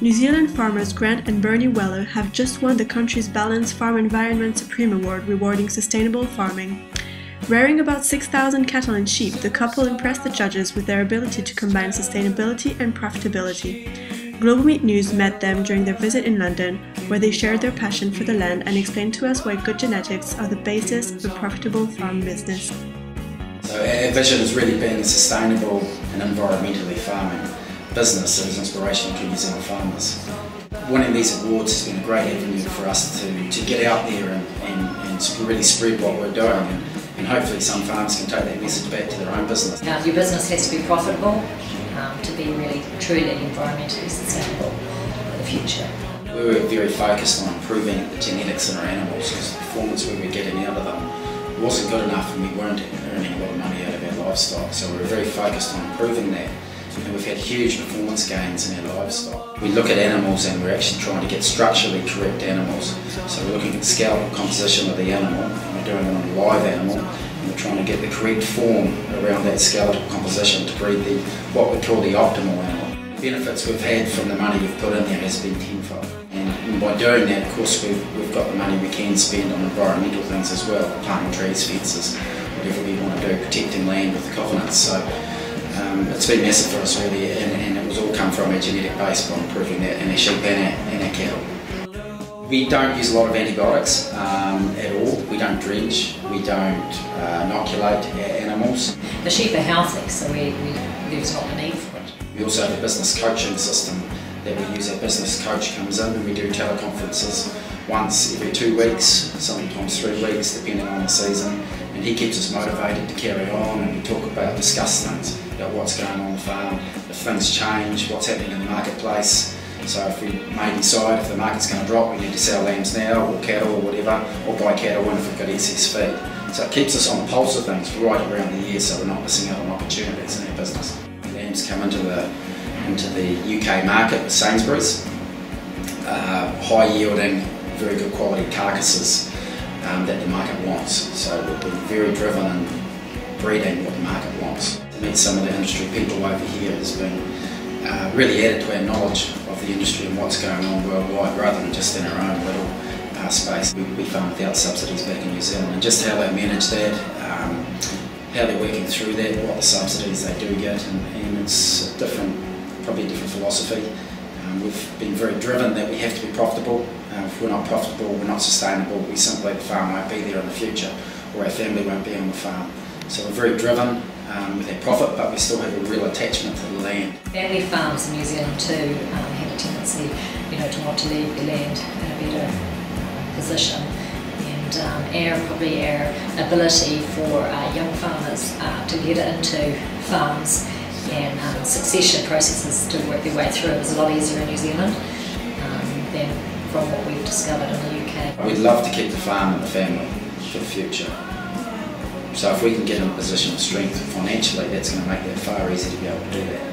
New Zealand farmers Grant and Bernie Weller have just won the country's Balanced Farm Environment Supreme Award rewarding sustainable farming. Rearing about 6,000 cattle and sheep, the couple impressed the judges with their ability to combine sustainability and profitability. GlobalMeatNews met them during their visit in London, where they shared their passion for the land and explained to us why good genetics are the basis of a profitable farm business. So our vision has really been a sustainable and environmentally farming business that is inspirational to New Zealand farmers. Winning these awards has been a great avenue for us to get out there and really spread what we're doing, and hopefully some farmers can take that message back to their own business. Your business has to be profitable to be really truly environmentally sustainable for the future. We were very focused on improving the genetics in our animals, because the performance we were getting out of them wasn't good enough and we weren't earning a lot of money out of our livestock. So we were very focused on improving that, and we've had huge performance gains in our livestock. We look at animals and we're actually trying to get structurally correct animals. So we're looking at the skeletal composition of the animal, and we're doing it on a live animal, and we're trying to get the correct form around that skeletal composition to breed what we call the optimal animal. The benefits we've had from the money we've put in there has been tenfold. And by doing that, of course, we've got the money we can spend on environmental things as well, planting trees, fences, whatever we want to do, protecting land with the covenants. So it's been massive for us really, and it was all come from our genetic base by improving that in our sheep and our cattle. We don't use a lot of antibiotics at all. We don't drench, we don't inoculate our animals. The sheep are healthy, so there's not the need for it. We also have a business coaching system that we use. Our business coach comes in and we do teleconferences once every 2 weeks, sometimes 3 weeks depending on the season, and he keeps us motivated to carry on, and we discuss things about what's going on the farm, if things change, what's happening in the marketplace. So if we may decide if the market's going to drop, we need to sell lambs now or cattle or whatever, or buy cattle in if we've got excess feed. So it keeps us on the pulse of things right around the year, so we're not missing out on opportunities in our business. Lambs come into the UK market with Sainsbury's, high yielding, very good quality carcasses that the market wants. So we've been very driven in breeding what the market wants. To meet some of the industry people over here has been really added to our knowledge of the industry and what's going on worldwide, rather than just in our own little space. We farm without subsidies back in New Zealand, and just how they manage that, how they're working through that, what the subsidies they do get, and it's probably a different philosophy. We've been very driven that we have to be profitable. If we're not profitable, we're not sustainable, the farm won't be there in the future, or our family won't be on the farm. So we're very driven with our profit, but we still have a real attachment to the land. Family farms in New Zealand too have a tendency, to want to leave the land in a better position. And probably our ability for young farmers to get into farms and succession processes to work their way through is a lot easier in New Zealand than from what we've discovered in the UK. We'd love to keep the farm and the family for the future. So if we can get in a position of strength financially, that's going to make that far easier to be able to do that.